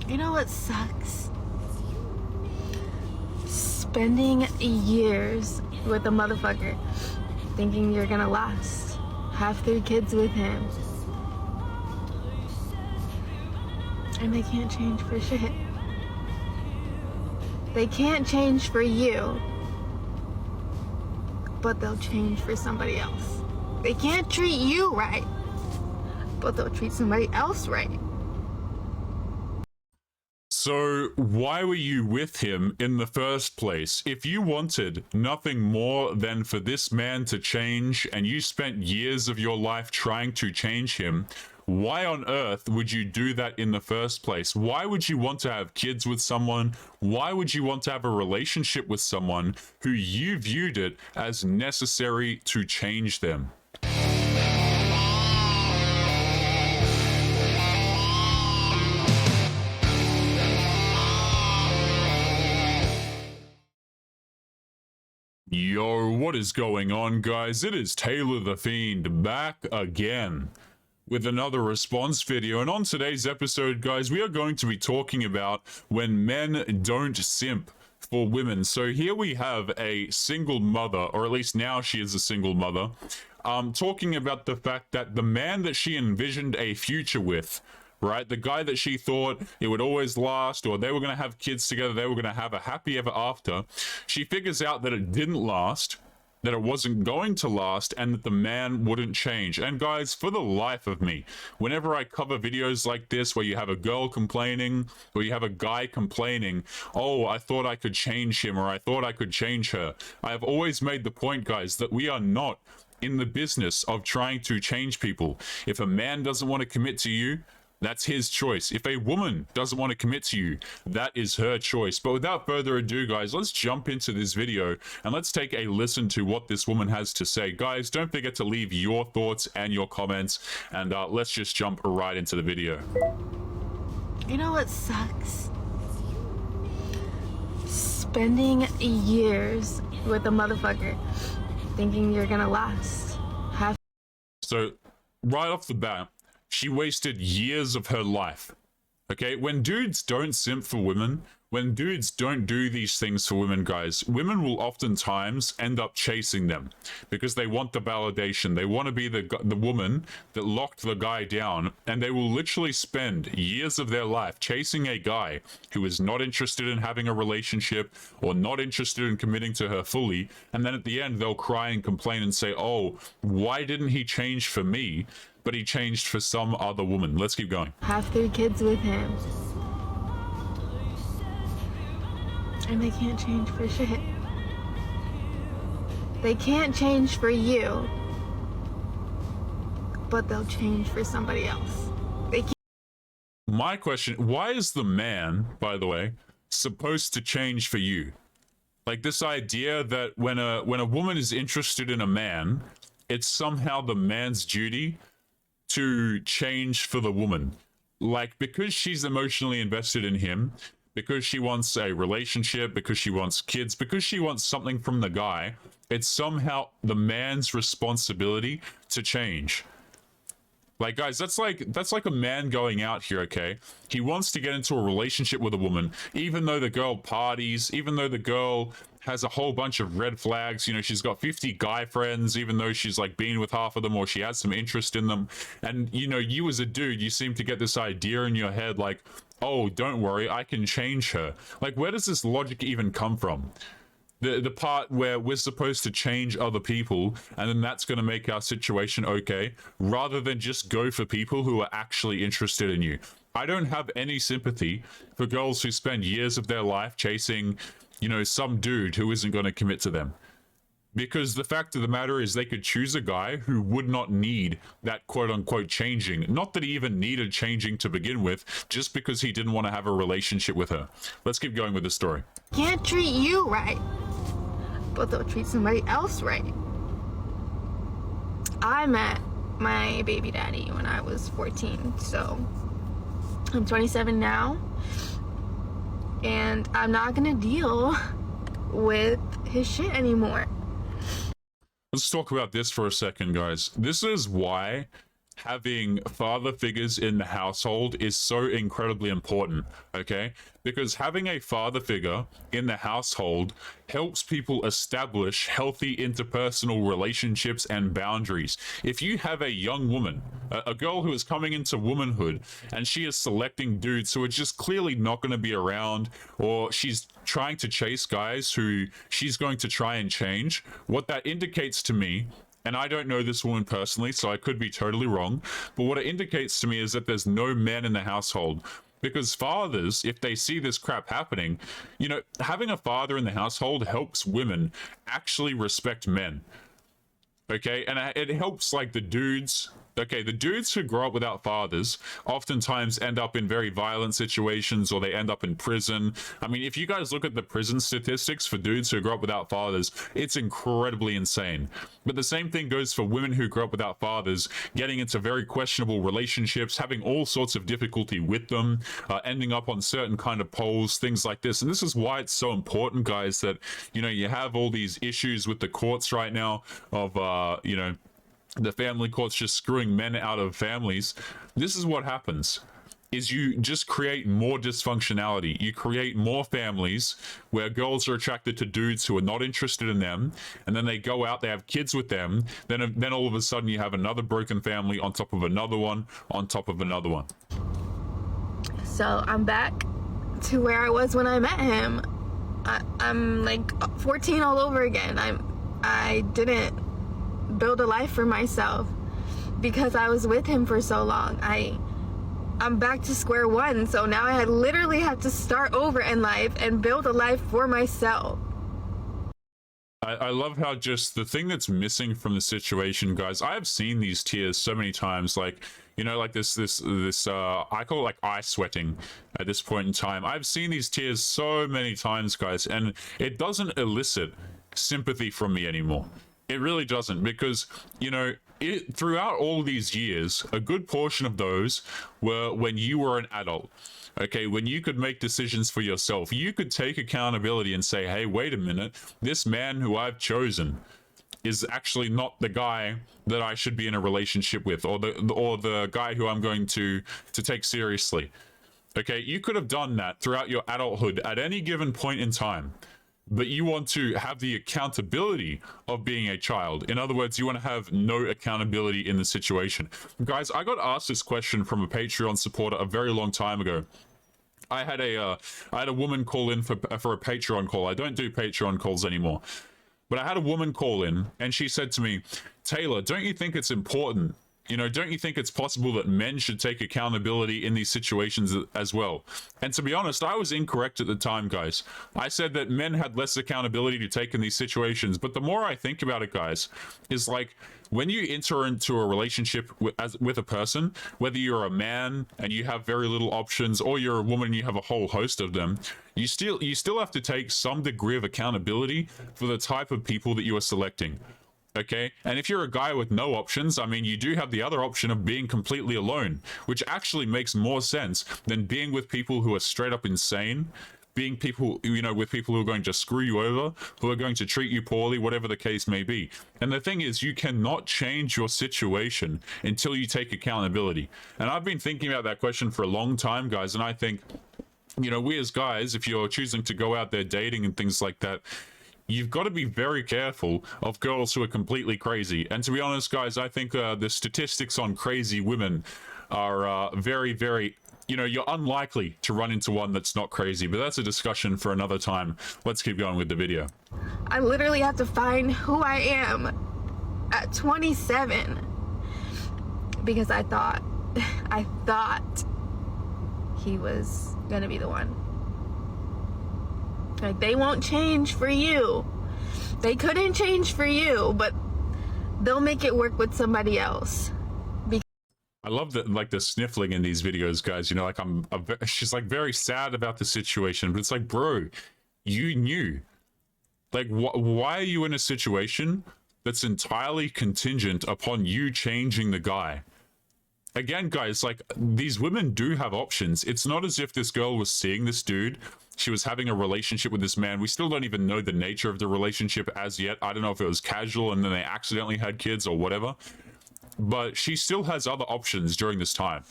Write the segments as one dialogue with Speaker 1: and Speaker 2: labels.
Speaker 1: You know what sucks? Spending years with a motherfucker thinking you're gonna last. Have 3 kids with him. And they can't change for shit. They can't change for you, but they'll change for somebody else. They can't treat you right, but they'll treat somebody else right.
Speaker 2: So why were you with him in the first place? If you wanted nothing more than for this man to change and you spent years of your life trying to change him, why on earth would you do that in the first place? Why would you want to have kids with someone? Why would you want to have a relationship with someone who you viewed it as necessary to change them? Yo, what is going on, guys? It is Taylor the Fiend back again with another response video. And on today's episode, guys, we are going to be talking about when men don't simp for women. So here we have a single mother, or at least now she is a single mother, talking about the fact that the man that she envisioned a future with, right? The guy that she thought it would always last, or they were going to have kids together, they were going to have a happy ever after. She figures out that it didn't last, that it wasn't going to last, and that the man wouldn't change. And guys, for the life of me, whenever I cover videos like this where you have a girl complaining, or you have a guy complaining, oh, I thought I could change him, or I thought I could change her, I have always made the point, guys, that we are not in the business of trying to change people. If a man doesn't want to commit to you, that's his choice. If a woman doesn't want to commit to you, that is her choice. But without further ado, guys, let's jump into this video and let's take a listen to what this woman has to say. Guys, don't forget to leave your thoughts and your comments, and let's just jump right into the video.
Speaker 1: You know what sucks? Spending years with a motherfucker thinking you're gonna last.
Speaker 2: So, right off the bat, she wasted years of her life. Okay, when dudes don't simp for women, when dudes don't do these things for women, guys, women will oftentimes end up chasing them because they want the validation. They want to be the woman that locked the guy down, and they will literally spend years of their life chasing a guy who is not interested in having a relationship or not interested in committing to her fully. And then at the end, they'll cry and complain and say, oh, why didn't he change for me? But he changed for some other woman. Let's keep going.
Speaker 1: Have 3 kids with him. And they can't change for shit. They can't change for you, but they'll change for somebody else. They can't.
Speaker 2: My question, why is the man, by the way, supposed to change for you? Like this idea that when a woman is interested in a man, it's somehow the man's duty to change for the woman. Like, because she's emotionally invested in him, because she wants a relationship, because she wants kids, because she wants something from the guy, it's somehow the man's responsibility to change. Like, guys, that's like a man going out here, okay? He wants to get into a relationship with a woman, even though the girl parties, even though the girl has a whole bunch of red flags. You know, she's got 50 guy friends, even though she's like been with half of them, or she has some interest in them. And, you know, you as a dude, you seem to get this idea in your head like, oh, don't worry, I can change her. Like, where does this logic even come from? The part where we're supposed to change other people, and then that's going to make our situation okay, rather than just go for people who are actually interested in you. I don't have any sympathy for girls who spend years of their life chasing, you know, some dude who isn't going to commit to them. Because the fact of the matter is they could choose a guy who would not need that quote-unquote changing. Not that he even needed changing to begin with, just because he didn't want to have a relationship with her. Let's keep going with the story.
Speaker 1: Can't treat you right, but they'll treat somebody else right. I met my baby daddy when I was 14, so I'm 27 now, and I'm not gonna deal with his shit anymore.
Speaker 2: Let's talk about this for a second, guys. This is why having father figures in the household is so incredibly important, okay? Because having a father figure in the household helps people establish healthy interpersonal relationships and boundaries. If you have a young woman, a girl who is coming into womanhood, and she is selecting dudes who are just clearly not going to be around, or she's trying to chase guys who she's going to try and change, what that indicates to me, and I don't know this woman personally, so I could be totally wrong, but what it indicates to me is that there's no men in the household. Because fathers, if they see this crap happening, you know, having a father in the household helps women actually respect men. Okay, and it helps like the dudes. Okay, the dudes who grow up without fathers oftentimes end up in very violent situations, or they end up in prison. I mean, if you guys look at the prison statistics for dudes who grow up without fathers, it's incredibly insane. But the same thing goes for women who grow up without fathers, getting into very questionable relationships, having all sorts of difficulty with them, ending up on certain kind of poles, things like this. And this is why it's so important, guys, that, you know, you have all these issues with the courts right now of, you know, the family courts just screwing men out of families. This is what happens, is you just create more dysfunctionality. You create more families where girls are attracted to dudes who are not interested in them, and then they go out, they have kids with them, then all of a sudden you have another broken family on top of another one, on top of another one.
Speaker 1: So I'm back to where I was when I met him. I'm like 14 all over again. I didn't build a life for myself because I was with him for so long. I'm back to square one, so now I literally have to start over in life and build a life for myself.
Speaker 2: I love how just the thing that's missing from the situation, guys, I've seen these tears so many times, like, you know, like this I call it like eye sweating at this point in time. I've seen these tears so many times, guys, and it doesn't elicit sympathy from me anymore. It really doesn't, because, you know, throughout all these years, a good portion of those were when you were an adult. Okay, when you could make decisions for yourself, you could take accountability and say, hey, wait a minute, this man who I've chosen is actually not the guy that I should be in a relationship with, or the guy who I'm going to take seriously. Okay, you could have done that throughout your adulthood at any given point in time. But you want to have the accountability of being a child. In other words, you want to have no accountability in the situation. Guys, I got asked this question from a Patreon supporter a very long time ago. I had a woman call in for a Patreon call. I don't do Patreon calls anymore. But I had a woman call in, and she said to me, Taylor, don't you think it's important? You know, don't you think it's possible that men should take accountability in these situations as well? And to be honest, I was incorrect at the time, guys. I said that men had less accountability to take in these situations. But the more I think about it, guys, is like when you enter into a relationship with a person, whether you're a man and you have very little options, or you're a woman and you have a whole host of them, you still have to take some degree of accountability for the type of people that you are selecting. Okay, and if you're a guy with no options, I mean, you do have the other option of being completely alone, which actually makes more sense than being with people who are straight up insane, being people, you know, with people who are going to screw you over, who are going to treat you poorly, whatever the case may be. And the thing is, you cannot change your situation until you take accountability. And I've been thinking about that question for a long time, guys, and I think, you know, we as guys, if you're choosing to go out there dating and things like that, you've got to be very careful of girls who are completely crazy. And to be honest, guys, I think the statistics on crazy women are very, very, you know, you're unlikely to run into one that's not crazy. But that's a discussion for another time. Let's keep going with the video.
Speaker 1: I literally have to find who I am at 27 because I thought he was gonna be the one. Like, they won't change for you. They couldn't change for you, but they'll make it work with somebody else.
Speaker 2: I love that, like, the sniffling in these videos, guys. You know, like, she's like very sad about the situation, but it's like, bro, you knew. Like, why are you in a situation that's entirely contingent upon you changing the guy? Again, guys, like, these women do have options. It's not as if this girl was seeing this dude. She was having a relationship with this man. We still don't even know the nature of the relationship as yet. I don't know if it was casual and then they accidentally had kids or whatever. but she still has other options during this time.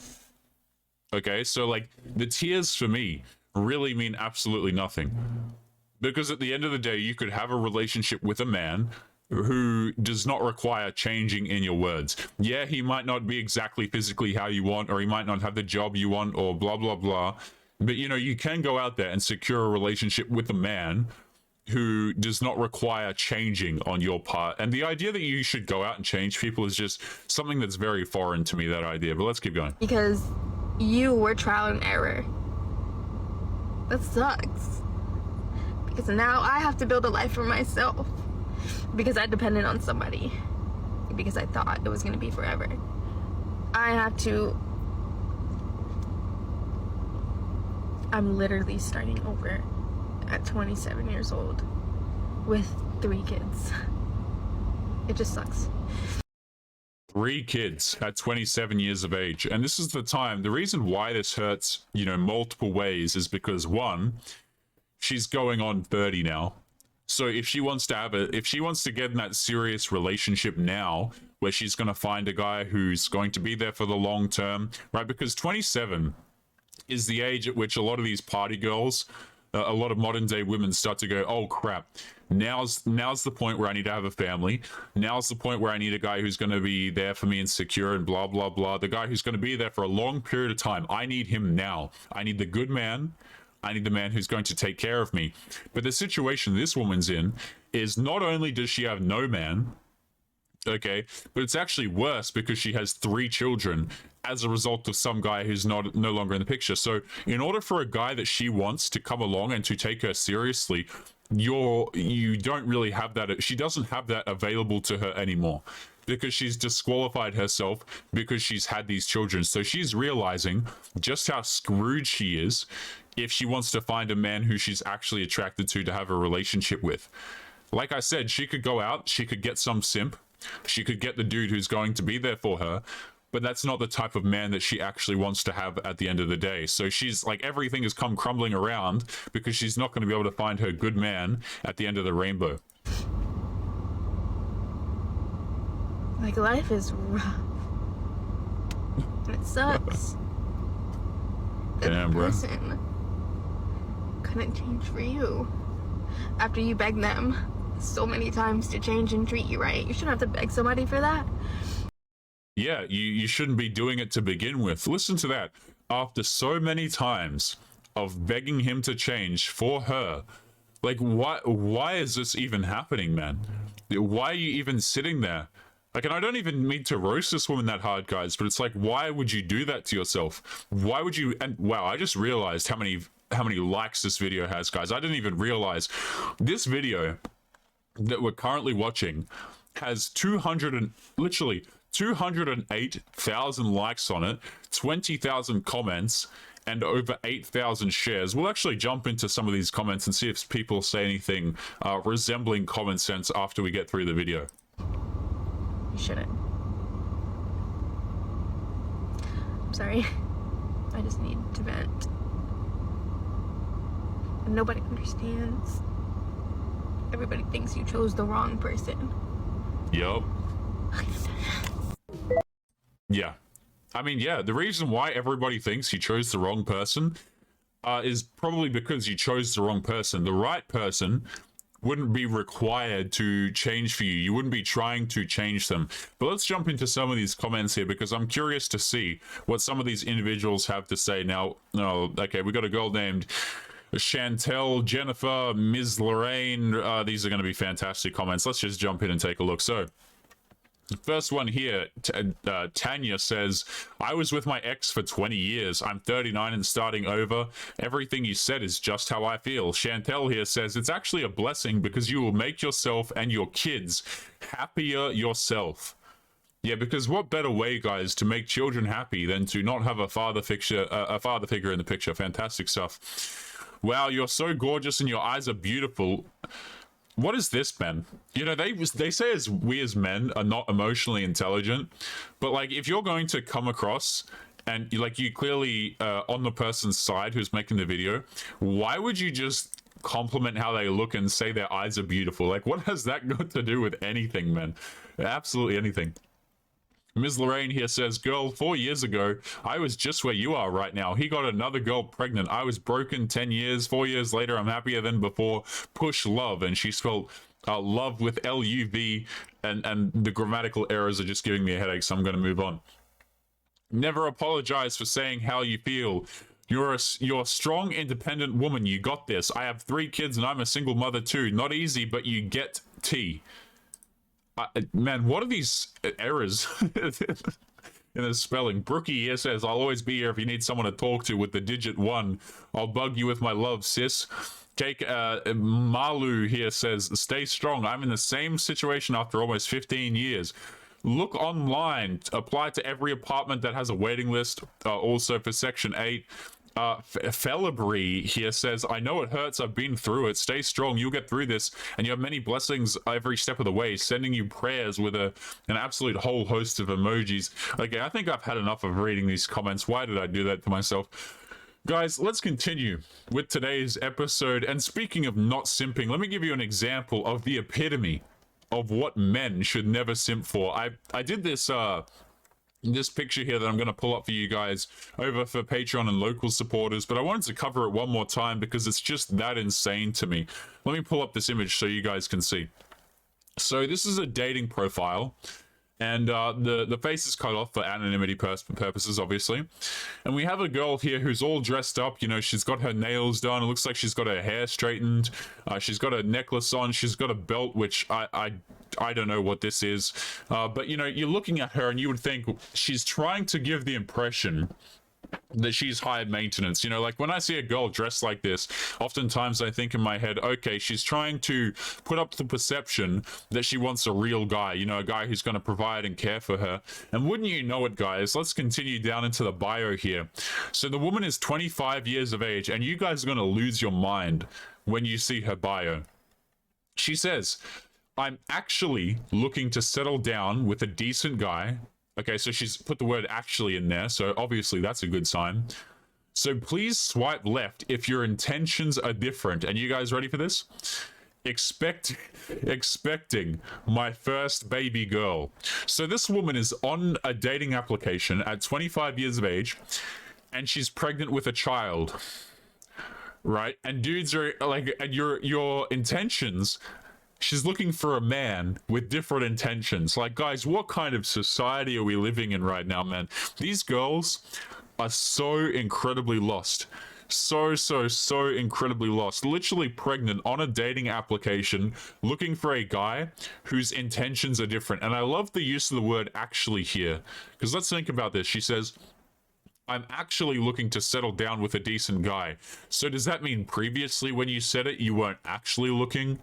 Speaker 2: Okay, so like the tears for me really mean absolutely nothing, because at the end of the day, you could have a relationship with a man who does not require changing in your words. Yeah, he might not be exactly physically how you want, or he might not have the job you want, or blah blah blah, but you know, you can go out there and secure a relationship with a man who does not require changing on your part. And the idea that you should go out and change people is just something that's very foreign to me, that idea. But let's keep going.
Speaker 1: Because you were trial and error. That sucks. Because now I have to build a life for myself. Because I depended on somebody. Because I thought it was going to be forever. I have to... I'm literally starting over at 27 years old with 3 kids. It just sucks.
Speaker 2: 3 kids at 27 years of age. And this is the time. The reason why this hurts, you know, multiple ways is because, one, she's going on 30 now. So if she wants to get in that serious relationship now, where she's going to find a guy who's going to be there for the long term, right? Because 27 is the age at which a lot of these party girls, a lot of modern day women start to go, oh crap, now's the point where I need to have a family. Now's the point where I need a guy who's going to be there for me and secure and blah blah blah. The guy who's going to be there for a long period of time. I need him now. I need the good man. I need the man who's going to take care of me. But the situation this woman's in is, not only does she have no man, okay, but it's actually worse because she has 3 children as a result of some guy who's no longer in the picture. So in order for a guy that she wants to come along and to take her seriously, you don't really have that. She doesn't have that available to her anymore, because she's disqualified herself because she's had these children. So she's realizing just how screwed she is if she wants to find a man who she's actually attracted to have a relationship with. Like I said, she could go out, she could get some simp, she could get the dude who's going to be there for her, but that's not the type of man that she actually wants to have at the end of the day. So she's like, everything has come crumbling around because she's not going to be able to find her good man at the end of the rainbow.
Speaker 1: Like, life is rough. And it sucks.
Speaker 2: Damn, bro.
Speaker 1: Person couldn't change for you. After you begged them so many times to change and treat you right. You shouldn't have to beg somebody for that.
Speaker 2: Yeah, you shouldn't be doing it to begin with. Listen to that. After so many times of begging him to change for her, like, why is this even happening, man? Why are you even sitting there? Like, and I don't even mean to roast this woman that hard, guys, but it's like, why would you do that to yourself? Why would you? And wow, I just realized how many likes this video has, guys. I didn't even realize this video that we're currently watching has literally 208,000 likes on it, 20,000 comments, and over 8,000 shares. We'll actually jump into some of these comments and see if people say anything resembling common sense after we get through the video.
Speaker 1: You shouldn't. I'm sorry. I just need to vent. And nobody understands. Everybody thinks you chose the wrong person.
Speaker 2: Yup. Yeah. I mean, yeah, the reason why everybody thinks you chose the wrong person is probably because you chose the wrong person. The right person wouldn't be required to change for you. You wouldn't be trying to change them. But let's jump into some of these comments here, because I'm curious to see what some of these individuals have to say. Now, okay, we got a girl named Chantel, Jennifer, Ms. Lorraine. These are going to be fantastic comments. Let's just jump in and take a look. So, first one here, Tanya says, I was with my ex for 20 years. I'm 39 and starting over. Everything you said is just how I feel. Chantel here says, it's actually a blessing because you will make yourself and your kids happier yourself. Yeah, because what better way, guys, to make children happy than to not have a father figure in the picture. Fantastic stuff. Wow, you're so gorgeous and your eyes are beautiful. What is this, man? You know, they say as we as men are not emotionally intelligent, but like, if you're going to come across and like you clearly on the person's side who's making the video, why would you just compliment how they look and say their eyes are beautiful? Like, what has that got to do with anything, man? Absolutely anything. Ms. Lorraine here says, girl, 4 years ago, I was just where you are right now. He got another girl pregnant. I was broken 10 years. 4 years later, I'm happier than before. Push love. And she spelled love with L-U-V, and the grammatical errors are just giving me a headache, so I'm going to move on. Never apologize for saying how you feel. You're a strong, independent woman. You got this. I have 3 kids and I'm a single mother too. Not easy, but you get tea. Man, what are these errors in the spelling? Brookie here says, I'll always be here if you need someone to talk to with the digit 1. I'll bug you with my love, sis. Jake Malu here says, stay strong. I'm in the same situation after almost 15 years. Look online. Apply to every apartment that has a waiting list. Also for Section 8. Felibri here says, I know it hurts. I've been through it. Stay strong. You'll get through this. And you have many blessings every step of the way. Sending you prayers with an absolute whole host of emojis. Okay, I think I've had enough of reading these comments. Why did I do that to myself? Guys, let's continue with today's episode. And speaking of not simping, let me give you an example of the epitome of what men should never simp for. I did this picture here that I'm going to pull up for you guys over for Patreon and local supporters, but I wanted to cover it one more time because it's just that insane to me. Let me pull up this image so you guys can see. So this is a dating profile, and the face is cut off for anonymity purposes, obviously. And we have a girl here who's all dressed up. You know, she's got her nails done. It looks like she's got her hair straightened. She's got a necklace on. She's got a belt, which I don't know what this is. But, you know, you're looking at her and you would think she's trying to give the impression that she's high maintenance. You know, like when I see a girl dressed like this, oftentimes I think in my head, okay, she's trying to put up the perception that she wants a real guy, you know, a guy who's going to provide and care for her. And wouldn't you know it, guys, let's continue down into the bio here. So the woman is 25 years of age, and you guys are going to lose your mind when you see her bio. She says, I'm actually looking to settle down with a decent guy. Okay, so she's put the word actually in there, so obviously that's a good sign. So please swipe left if your intentions are different. And you guys ready for this? Expecting my first baby girl. So this woman is on a dating application at 25 years of age, and she's pregnant with a child. Right? And dudes are like, and your intentions, she's looking for a man with different intentions. Like, guys, what kind of society are we living in right now, man? These girls are so incredibly lost. So incredibly lost. Literally pregnant on a dating application, looking for a guy whose intentions are different. And I love the use of the word actually here. Because let's think about this. She says, I'm actually looking to settle down with a decent guy. So does that mean previously when you said it, you weren't actually looking?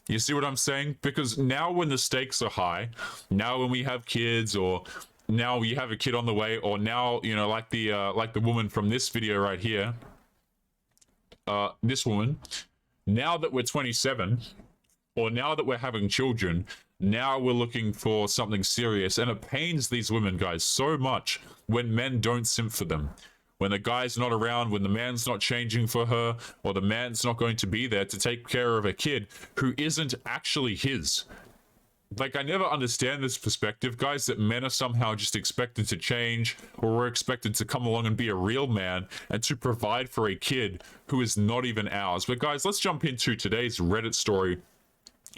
Speaker 2: You see what I'm saying? Because now when the stakes are high, now when we have kids, or now you have a kid on the way, or now, you know, like the woman from this video right here, this woman, now that we're 27, or now that we're having children, now we're looking for something serious. And it pains these women, guys, so much when men don't simp for them. When the guy's not around, when the man's not changing for her, or the man's not going to be there to take care of a kid who isn't actually his. Like, I never understand this perspective, guys, that men are somehow just expected to change, or we're expected to come along and be a real man and to provide for a kid who is not even ours. But guys, let's jump into today's Reddit story,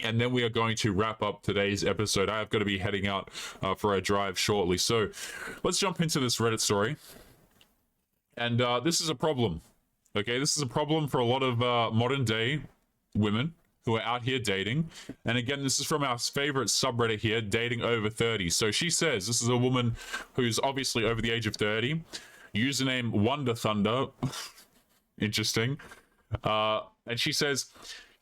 Speaker 2: and then we are going to wrap up today's episode. I have got to be heading out for a drive shortly. So let's jump into this Reddit story. And this is a problem. Okay, this is a problem for a lot of modern day women who are out here dating. And again, this is from our favorite subreddit here, Dating Over 30. So she says, this is a woman who's obviously over the age of 30. Username Wonder Thunder. Interesting. And she says,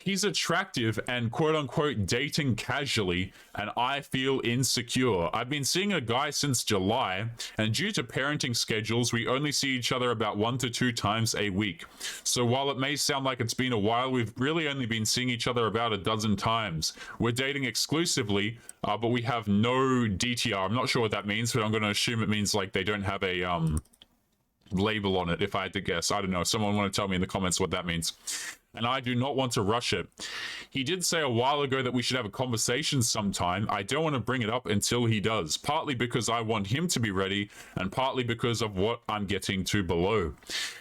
Speaker 2: he's attractive and quote-unquote dating casually, and I feel insecure. I've been seeing a guy since July, and due to parenting schedules, we only see each other about 1 to 2 times a week. So while it may sound like it's been a while, we've really only been seeing each other about a dozen times. We're dating exclusively, but we have no DTR. I'm not sure what that means, but I'm going to assume it means like they don't have a label on it, if I had to guess. I don't know. Someone want to tell me in the comments what that means. and I do not want to rush it. He did say a while ago that we should have a conversation sometime. I don't want to bring it up until he does, partly because I want him to be ready, and partly because of what I'm getting to below.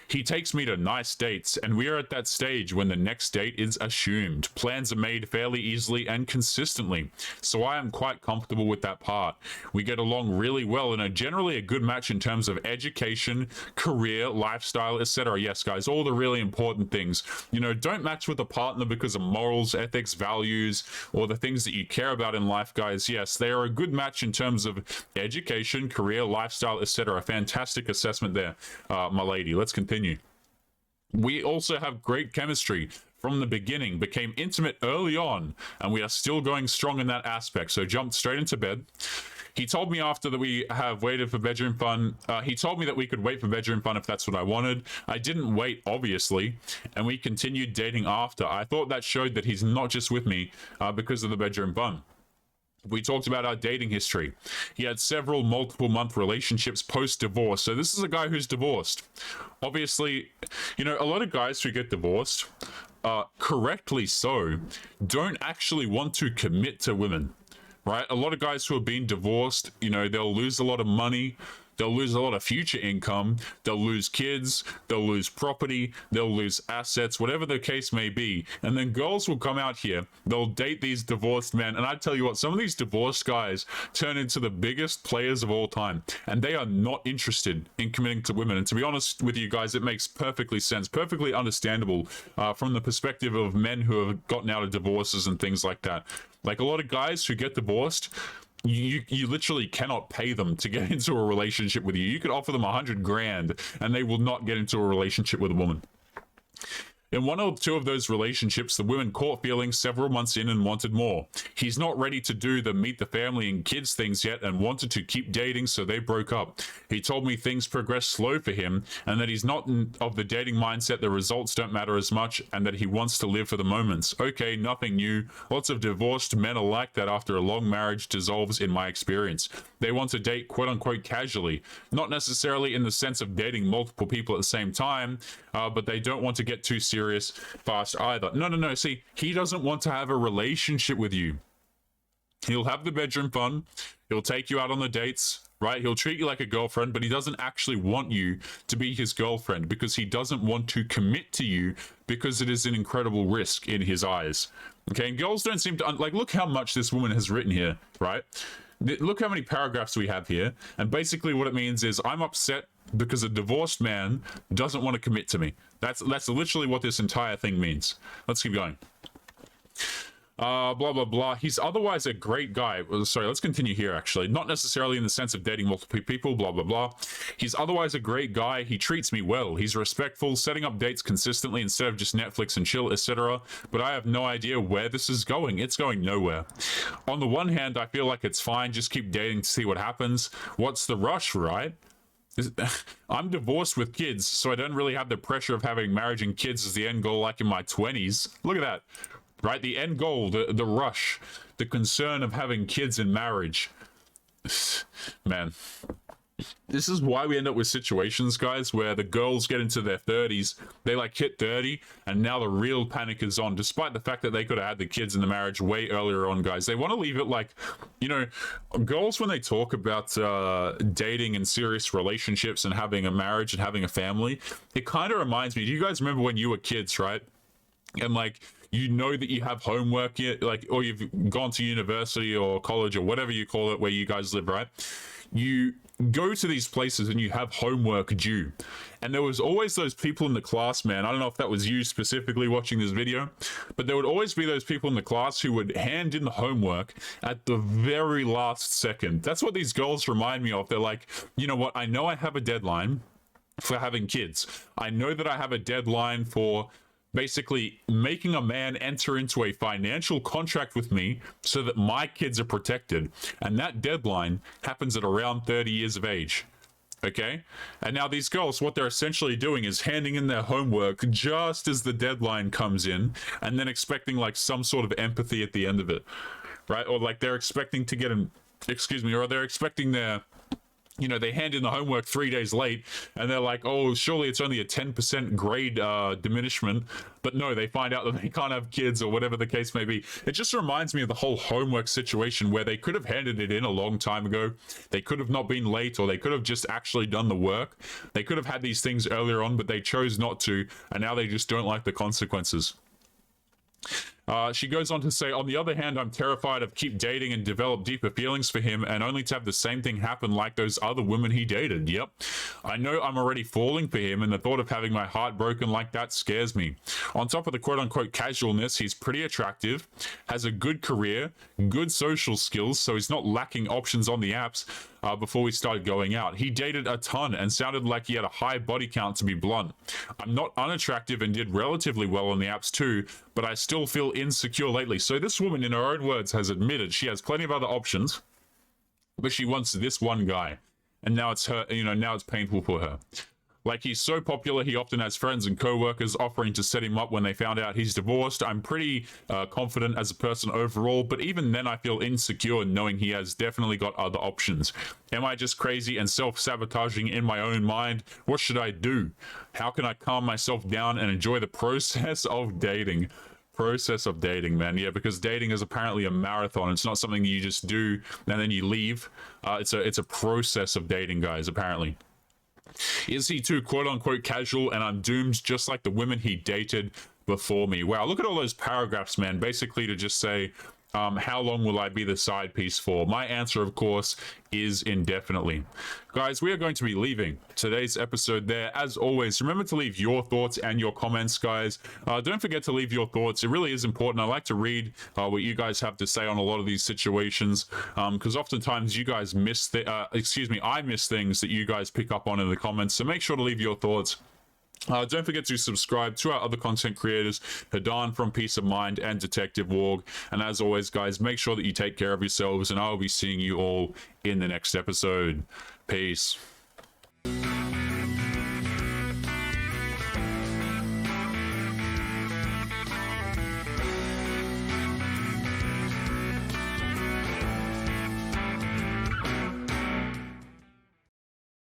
Speaker 2: He takes me to nice dates, and we are at that stage when the next date is assumed. Plans are made fairly easily and consistently, so I am quite comfortable with that part. We get along really well and are generally a good match in terms of education, career, lifestyle, etc. Yes, guys, all the really important things. You know, don't match with a partner because of morals, ethics, values, or the things that you care about in life, guys. Yes, they are a good match in terms of education, career, lifestyle, etc. Fantastic assessment there, my lady. Let's continue. We also have great chemistry from the beginning, became intimate early on, and we are still going strong in that aspect, so jumped straight into bed. He told me after that we have waited for bedroom fun. He told me that we could wait for bedroom fun if that's what I wanted. I didn't wait, obviously, and we continued dating after. I thought that showed that he's not just with me because of the bedroom fun. We talked about our dating history. He had several multiple-month relationships post-divorce. So this is a guy who's divorced. Obviously, you know, a lot of guys who get divorced, correctly so, don't actually want to commit to women, right? A lot of guys who have been divorced, you know, they'll lose a lot of money. They'll lose a lot of future income. They'll lose kids. They'll lose property. They'll lose assets, whatever the case may be. And then girls will come out here. They'll date these divorced men. And I tell you what, some of these divorced guys turn into the biggest players of all time. And they are not interested in committing to women. And to be honest with you guys, it makes perfectly sense, perfectly understandable from the perspective of men who have gotten out of divorces and things like that. Like a lot of guys who get divorced, you literally cannot pay them to get into a relationship with you. You could offer them 100 grand and they will not get into a relationship with a woman. In one or two of those relationships, the women caught feelings several months in and wanted more. He's not ready to do the meet the family and kids things yet and wanted to keep dating, so they broke up. He told me things progressed slow for him and that he's not of the dating mindset the results don't matter as much and that he wants to live for the moments. Okay, nothing new. Lots of divorced men are like that after a long marriage dissolves in my experience. They want to date quote-unquote casually, not necessarily in the sense of dating multiple people at the same time, but they don't want to get too serious fast either. No. See, he doesn't want to have a relationship with you. He'll have the bedroom fun. He'll take you out on the dates, right? He'll treat you like a girlfriend, but he doesn't actually want you to be his girlfriend because he doesn't want to commit to you because it is an incredible risk in his eyes. Okay, and girls don't seem to, like, look how much this woman has written here, right? Look how many paragraphs we have here. And basically what it means is I'm upset because a divorced man doesn't want to commit to me. That's literally what this entire thing means. Let's keep going. Blah, blah, blah. He's otherwise a great guy. Sorry, let's continue here, actually. Not necessarily in the sense of dating multiple people, blah, blah, blah. He's otherwise a great guy. He treats me well. He's respectful, setting up dates consistently instead of just Netflix and chill, etc. But I have no idea where this is going. It's going nowhere. On the one hand, I feel like it's fine. Just keep dating to see what happens. What's the rush, right? I'm divorced with kids, so I don't really have the pressure of having marriage and kids as the end goal like in my 20s. Look at that. Right? The end goal, the rush, the concern of having kids and marriage. Man. This is why we end up with situations, guys, where the girls get into their 30s, they like hit 30, and now the real panic is on, despite the fact that they could have had the kids in the marriage way earlier on, guys. They want to leave it like, you know, girls, when they talk about dating and serious relationships and having a marriage and having a family, it kind of reminds me, do you guys remember when you were kids, right? And like, you know that you have homework, like, or you've gone to university or college or whatever you call it where you guys live, right? You go to these places and you have homework due. And there was always those people in the class, man. I don't know if that was you specifically watching this video, but there would always be those people in the class who would hand in the homework at the very last second. That's what these girls remind me of. They're like, you know what? I know I have a deadline for having kids. I know that I have a deadline for basically making a man enter into a financial contract with me so that my kids are protected. And that deadline happens at around 30 years of age. Okay? And now these girls, what they're essentially doing is handing in their homework just as the deadline comes in and then expecting like some sort of empathy at the end of it. Right? Or like they're expecting to get an, or they're expecting their you know, they hand in the homework 3 days late and they're like, oh, surely it's only a 10% grade diminishment. But no, they find out that they can't have kids or whatever the case may be. It just reminds me of the whole homework situation where they could have handed it in a long time ago. They could have not been late, or they could have just actually done the work. They could have had these things earlier on, but they chose not to. And now they just don't like the consequences. She goes on to say, on the other hand, I'm terrified of keep dating and develop deeper feelings for him and only to have the same thing happen like those other women he dated. Yep. I know I'm already falling for him, and the thought of having my heart broken like that scares me. On top of the quote-unquote casualness, he's pretty attractive, has a good career, good social skills, so he's not lacking options on the apps. Before we started going out, he dated a ton and sounded like he had a high body count, to be blunt. I'm not unattractive and did relatively well on the apps too, but I still feel insecure lately. So this woman, in her own words, has admitted she has plenty of other options, but she wants this one guy, and now it's her, you know, now it's painful for her. Like, he's so popular, he often has friends and co-workers offering to set him up when they found out he's divorced. I'm pretty confident as a person overall, but even then I feel insecure knowing he has definitely got other options. Am I just crazy and self-sabotaging in my own mind? What should I do? How can I calm myself down and enjoy the process of dating? Process of dating, man. Yeah, because dating is apparently a marathon. It's not something you just do and then you leave. It's a process of dating, guys, apparently. Is he too quote-unquote casual and I'm doomed just like the women he dated before me? Wow, look at all those paragraphs, man. Basically to just say, how long will I be the side piece for? My answer, of course, is indefinitely. Guys, we are going to be leaving today's episode there. As always, remember to leave your thoughts and your comments, guys. Don't forget to leave your thoughts. It really is important. I like to read what you guys have to say on a lot of these situations, because oftentimes you guys miss I miss things that you guys pick up on in the comments. So make sure to leave your thoughts. Don't forget to subscribe to our other content creators, Hadan from Peace of Mind and Detective Warg. And as always, guys, make sure that you take care of yourselves, and I'll be seeing you all in the next episode. Peace.